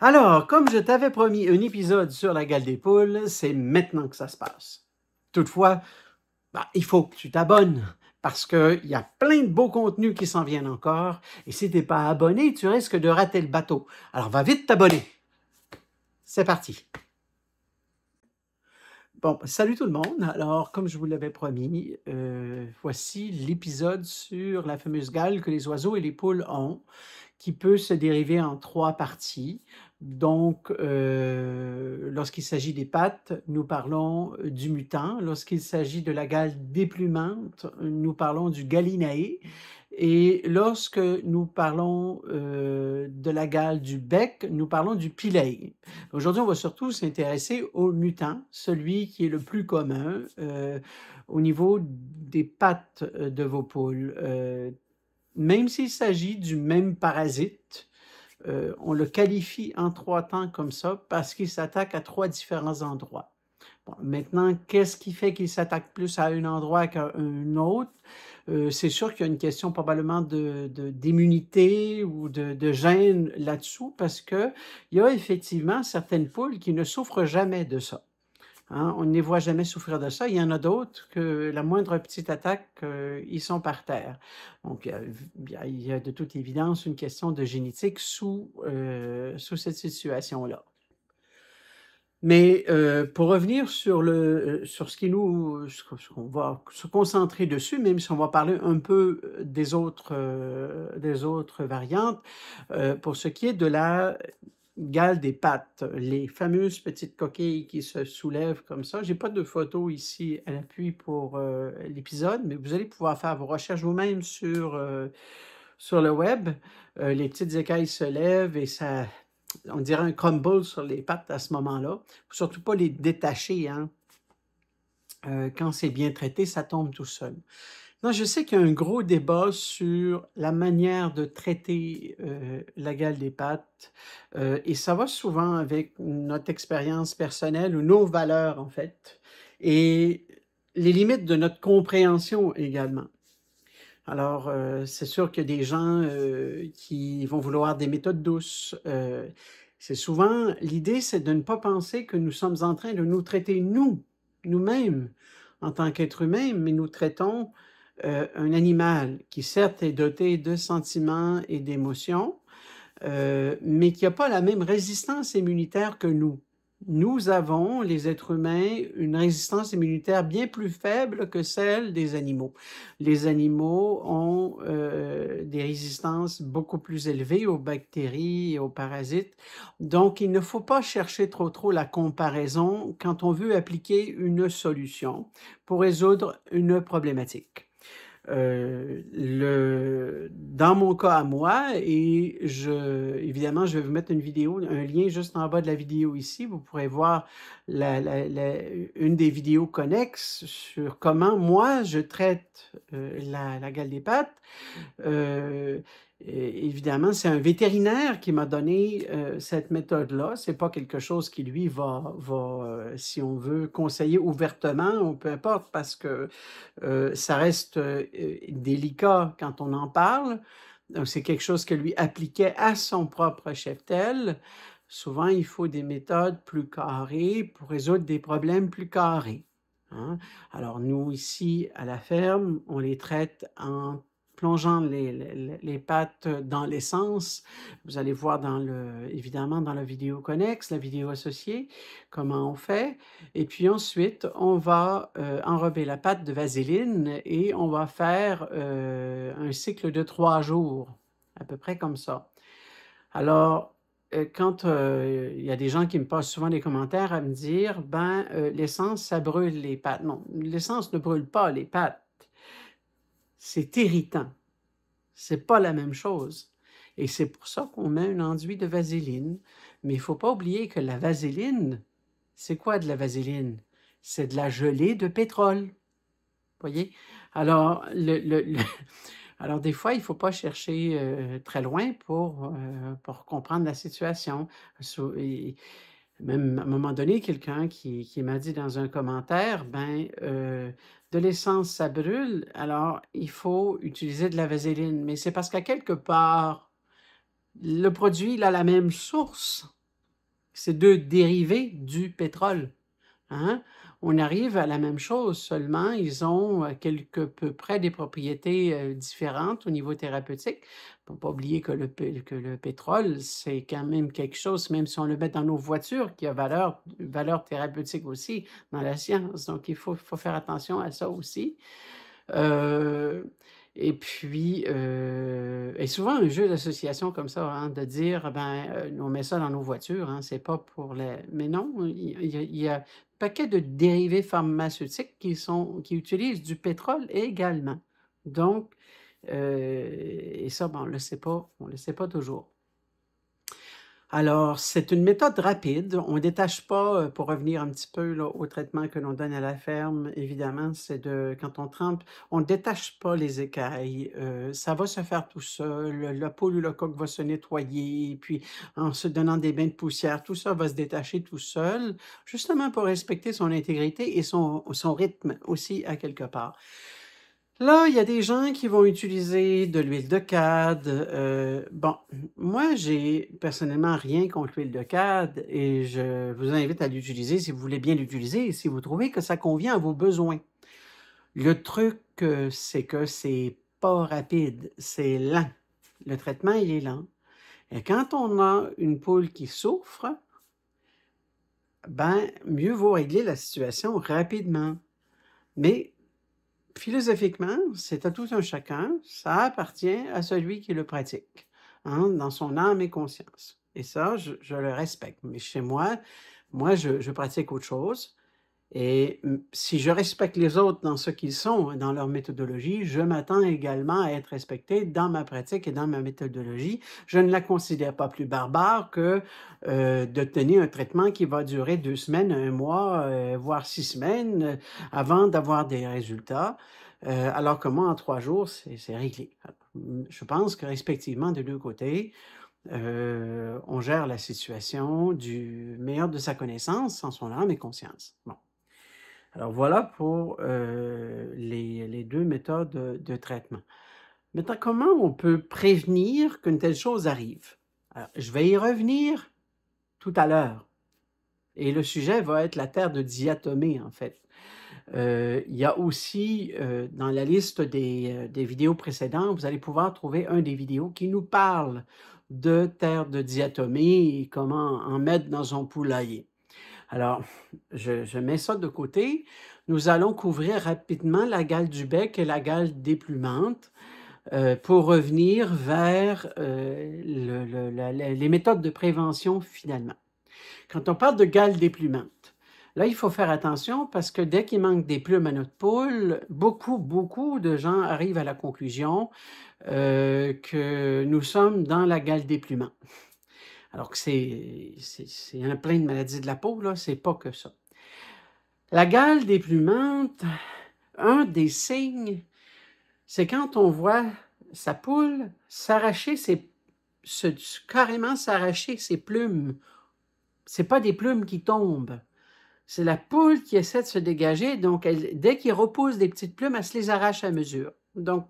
Alors, comme je t'avais promis un épisode sur la gale des poules, c'est maintenant que ça se passe. Toutefois, il faut que tu t'abonnes parce qu'il y a plein de beaux contenus qui s'en viennent encore. Et si tu n'es pas abonné, tu risques de rater le bateau. Alors, va vite t'abonner. C'est parti. Bon, salut tout le monde. Alors, comme je vous l'avais promis, voici l'épisode sur la fameuse gale que les oiseaux et les poules ont, qui peut se dériver en 3 parties. Donc, lorsqu'il s'agit des pattes, nous parlons du mutant. Lorsqu'il s'agit de la gale déplumante, nous parlons du gallinae. Et lorsque nous parlons de la gale du bec, nous parlons du pilei. Aujourd'hui, on va surtout s'intéresser au mutant, celui qui est le plus commun au niveau des pattes de vos poules. Même s'il s'agit du même parasite, on le qualifie en 3 temps comme ça parce qu'il s'attaque à 3 différents endroits. Bon, maintenant, qu'est-ce qui fait qu'il s'attaque plus à un endroit qu'à un autre? C'est sûr qu'il y a une question probablement d'immunité ou de gène là-dessous parce qu'il y a effectivement certaines poules qui ne souffrent jamais de ça. Hein, on ne les voit jamais souffrir de ça. Il y en a d'autres que la moindre petite attaque, ils sont par terre. Donc, il y a de toute évidence une question de génétique sous cette situation-là. Mais pour revenir sur ce qu'on va se concentrer dessus, même si on va parler un peu des autres variantes, pour ce qui est de la gale des pattes, les fameuses petites coquilles qui se soulèvent comme ça. J'ai pas de photo ici à l'appui pour l'épisode, mais vous allez pouvoir faire vos recherches vous-même sur le web. Les petites écailles se lèvent et ça, on dirait un crumble sur les pattes à ce moment-là. Faut surtout pas les détacher, hein. Quand c'est bien traité, ça tombe tout seul. Non, je sais qu'il y a un gros débat sur la manière de traiter la gale des pattes et ça va souvent avec notre expérience personnelle ou nos valeurs, en fait, et les limites de notre compréhension également. Alors, c'est sûr qu'il y a des gens qui vont vouloir des méthodes douces. C'est souvent, l'idée, c'est de ne pas penser que nous sommes en train de nous traiter nous-mêmes, en tant qu'être humain, mais nous traitons un animal qui, certes, est doté de sentiments et d'émotions, mais qui n'a pas la même résistance immunitaire que nous. Nous avons, les êtres humains, une résistance immunitaire bien plus faible que celle des animaux. Les animaux ont des résistances beaucoup plus élevées aux bactéries et aux parasites. Donc, il ne faut pas chercher trop la comparaison quand on veut appliquer une solution pour résoudre une problématique. Dans mon cas à moi, et évidemment, je vais vous mettre une vidéo, un lien juste en bas de la vidéo ici. Vous pourrez voir une des vidéos connexes sur comment moi je traite la gale des pattes. Évidemment, c'est un vétérinaire qui m'a donné cette méthode-là. C'est pas quelque chose qui, lui, va si on veut, conseiller ouvertement, ou peu importe, parce que ça reste délicat quand on en parle. Donc, c'est quelque chose que lui appliquait à son propre cheptel. Souvent, il faut des méthodes plus carrées pour résoudre des problèmes plus carrés. Hein? Alors, nous, ici, à la ferme, on les traite en plongeant les pattes dans l'essence. Vous allez voir évidemment dans la vidéo connexe, la vidéo associée, comment on fait. Et puis ensuite, on va enrober la pâte de vaseline et on va faire un cycle de 3 jours, à peu près comme ça. Alors, quand il y a des gens qui me passent souvent des commentaires à me dire, l'essence, ça brûle les pattes. Non, l'essence ne brûle pas les pattes. C'est irritant. C'est pas la même chose. Et c'est pour ça qu'on met un enduit de vaseline. Mais il ne faut pas oublier que la vaseline, c'est quoi de la vaseline? C'est de la gelée de pétrole. Voyez? Alors, alors, des fois, il ne faut pas chercher très loin pour comprendre la situation. Même à un moment donné, quelqu'un qui m'a dit dans un commentaire, de l'essence, ça brûle, alors il faut utiliser de la vaseline. Mais c'est parce qu'à quelque part, le produit, il a la même source. c'est deux dérivés du pétrole. Hein? On arrive à la même chose, seulement ils ont quelque peu près des propriétés différentes au niveau thérapeutique. Il ne faut pas oublier que que le pétrole, c'est quand même quelque chose, même si on le met dans nos voitures, qui a valeur thérapeutique aussi dans la science. Donc, il faut faire attention à ça aussi. Euh, et puis, et souvent un jeu d'association comme ça, hein, de dire, ben, on met ça dans nos voitures, hein, c'est pas pour les... Mais non, il y a un paquet de dérivés pharmaceutiques qui utilisent du pétrole également. Donc, et ça, ben, on le sait pas toujours. Alors, c'est une méthode rapide. On ne détache pas, pour revenir un petit peu là, au traitement que l'on donne à la ferme, évidemment, c'est quand on trempe, on ne détache pas les écailles. Ça va se faire tout seul. La poule ou le coq va se nettoyer, puis en se donnant des bains de poussière, tout ça va se détacher tout seul, justement pour respecter son intégrité et son rythme aussi à quelque part. Là, il y a des gens qui vont utiliser de l'huile de cad. Bon, moi, j'ai personnellement rien contre l'huile de cad et je vous invite à l'utiliser si vous voulez bien l'utiliser et si vous trouvez que ça convient à vos besoins. Le truc, c'est que c'est pas rapide, c'est lent. Le traitement, il est lent. Et quand on a une poule qui souffre, ben, mieux vaut régler la situation rapidement. Mais philosophiquement, c'est à tout un chacun, ça appartient à celui qui le pratique, hein, dans son âme et conscience. Et ça, je le respecte. Mais chez moi, je pratique autre chose. Et si je respecte les autres dans ce qu'ils sont, dans leur méthodologie, je m'attends également à être respecté dans ma pratique et dans ma méthodologie. Je ne la considère pas plus barbare que de tenir un traitement qui va durer 2 semaines, 1 mois, voire 6 semaines avant d'avoir des résultats. Alors que moi, en 3 jours, c'est réglé. Alors, je pense que respectivement, des deux côtés, on gère la situation du meilleur de sa connaissance, en son âme et conscience. Bon. Alors voilà pour les 2 méthodes de traitement. Maintenant, comment on peut prévenir qu'une telle chose arrive? Alors, je vais y revenir tout à l'heure. Et le sujet va être la terre de diatomée, en fait. Il y a aussi, dans la liste des vidéos précédentes, vous allez pouvoir trouver un des vidéos qui nous parle de terre de diatomée et comment en mettre dans son poulailler. Alors, je mets ça de côté. Nous allons couvrir rapidement la gale du bec et la gale déplumante pour revenir vers les méthodes de prévention finalement. Quand on parle de gale déplumante, là, il faut faire attention parce que dès qu'il manque des plumes à notre poule, beaucoup de gens arrivent à la conclusion que nous sommes dans la gale déplumante. Alors que c'est un plein de maladies de la peau, là, c'est pas que ça. La gale déplumante, un des signes, c'est quand on voit sa poule s'arracher carrément s'arracher ses plumes. C'est pas des plumes qui tombent. C'est la poule qui essaie de se dégager, donc dès qu'il repousse des petites plumes, elle se les arrache à mesure. Donc,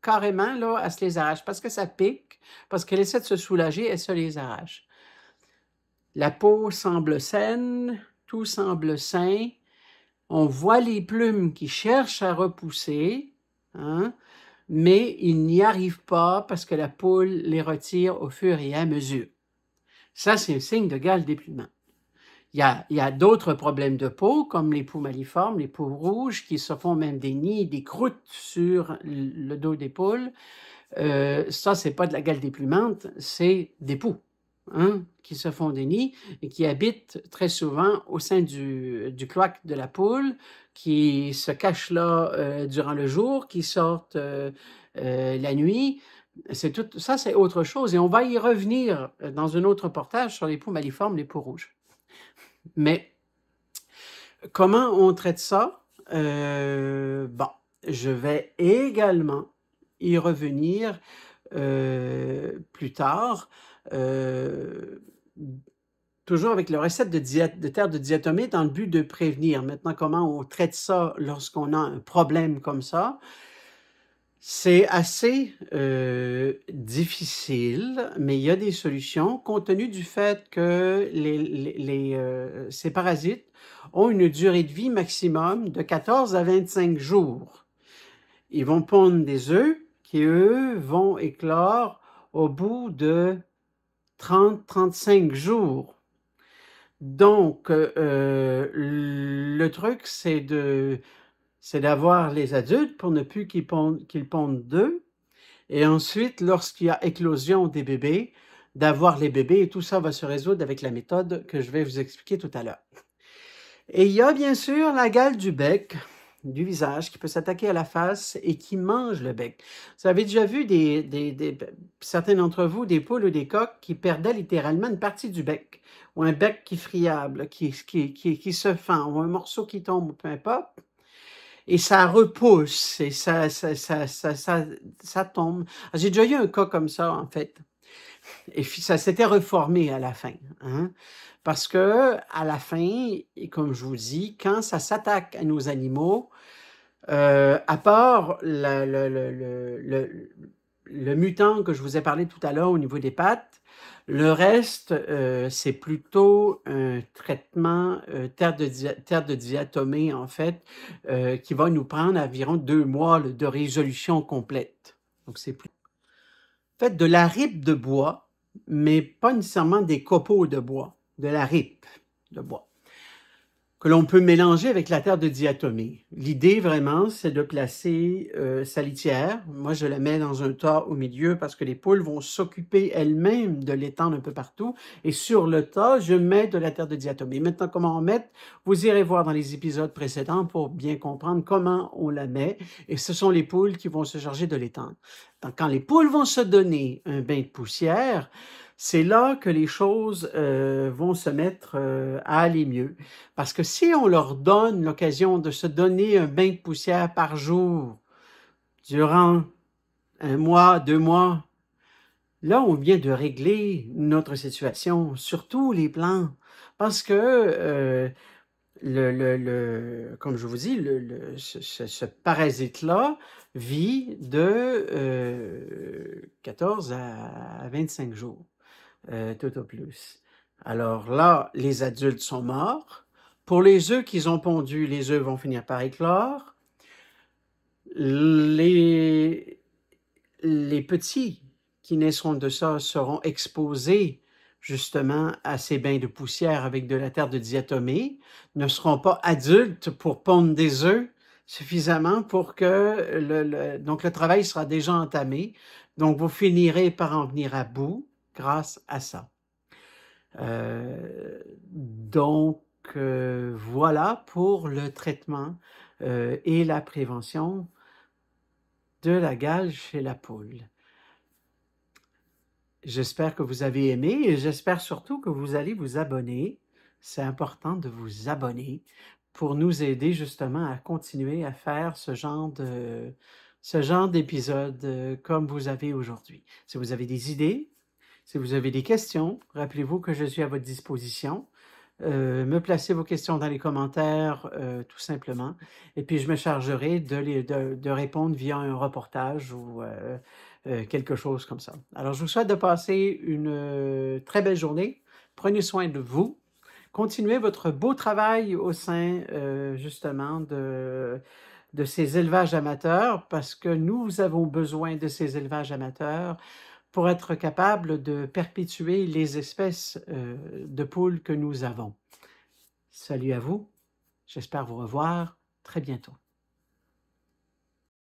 carrément, là, elle se les arrache parce que ça pique, parce qu'elle essaie de se soulager, elle se les arrache. La peau semble saine, tout semble sain. On voit les plumes qui cherchent à repousser, hein, mais ils n'y arrivent pas parce que la poule les retire au fur et à mesure. Ça, c'est un signe de gale déplumant. Il y a d'autres problèmes de peau, comme les poux maliformes, les poux rouges, qui se font même des nids, des croûtes sur le dos des poules. Ça, c'est pas de la gale déplumante, c'est des poux, hein, qui se font des nids et qui habitent très souvent au sein du cloaque de la poule, qui se cachent là durant le jour, qui sortent la nuit. Ça, c'est autre chose. Et on va y revenir dans un autre reportage sur les poux maliformes, les poux rouges. Mais comment on traite ça? Bon, je vais également y revenir plus tard, toujours avec la recette de terre de diatomée dans le but de prévenir. Maintenant, comment on traite ça lorsqu'on a un problème comme ça? C'est assez difficile, mais il y a des solutions compte tenu du fait que ces parasites ont une durée de vie maximum de 14 à 25 jours. Ils vont pondre des œufs qui, eux, vont éclore au bout de 30-35 jours. Donc, le truc, c'est d'avoir les adultes pour ne plus qu'ils pondent d'œufs. Et ensuite, lorsqu'il y a éclosion des bébés, d'avoir les bébés, et tout ça va se résoudre avec la méthode que je vais vous expliquer tout à l'heure. Et il y a bien sûr la gale du bec, du visage, qui peut s'attaquer à la face et qui mange le bec. Vous avez déjà vu certains d'entre vous, des poules ou des coqs qui perdaient littéralement une partie du bec, ou un bec qui friable, qui se fend, ou un morceau qui tombe, peu importe. Et ça repousse, et ça tombe. J'ai déjà eu un cas comme ça, en fait. Et puis, ça s'était reformé à la fin. Hein? Parce que, à la fin, et comme je vous dis, quand ça s'attaque à nos animaux, à part le mutant que je vous ai parlé tout à l'heure au niveau des pattes, le reste, c'est plutôt un traitement terre de diatomée, en fait, qui va nous prendre environ 2 mois de résolution complète. Donc, c'est plus... Faites de la ripe de bois, mais pas nécessairement des copeaux de bois, de la ripe de bois, que l'on peut mélanger avec la terre de diatomée. L'idée, vraiment, c'est de placer sa litière. Moi, je la mets dans un tas au milieu parce que les poules vont s'occuper elles-mêmes de l'étendre un peu partout. Et sur le tas, je mets de la terre de diatomée. Maintenant, comment en mettre? Vous irez voir dans les épisodes précédents pour bien comprendre comment on la met. Et ce sont les poules qui vont se charger de l'étendre. Donc, quand les poules vont se donner un bain de poussière, c'est là que les choses vont se mettre à aller mieux. Parce que si on leur donne l'occasion de se donner un bain de poussière par jour, durant 1 mois, 2 mois, là, on vient de régler notre situation sur tous les plans. Parce que, comme je vous dis, ce parasite-là vit de 14 à 25 jours. Tout au plus. Alors là, les adultes sont morts. Pour les œufs qu'ils ont pondus, les œufs vont finir par éclore. Les petits qui naîtront de ça seront exposés justement à ces bains de poussière avec de la terre de diatomée, ne seront pas adultes pour pondre des œufs suffisamment pour que donc le travail sera déjà entamé. Donc vous finirez par en venir à bout grâce à ça. Donc, voilà pour le traitement et la prévention de la gale chez la poule. J'espère que vous avez aimé et j'espère surtout que vous allez vous abonner. C'est important de vous abonner pour nous aider justement à continuer à faire ce genre d'épisode comme vous avez aujourd'hui. Si vous avez des idées, si vous avez des questions, rappelez-vous que je suis à votre disposition. Me placez vos questions dans les commentaires, tout simplement. Et puis, je me chargerai de répondre via un reportage ou quelque chose comme ça. Alors, je vous souhaite de passer une très belle journée. Prenez soin de vous. Continuez votre beau travail au sein, justement, de ces élevages amateurs parce que nous avons besoin de ces élevages amateurs pour être capable de perpétuer les espèces de poules que nous avons. Salut à vous, j'espère vous revoir très bientôt.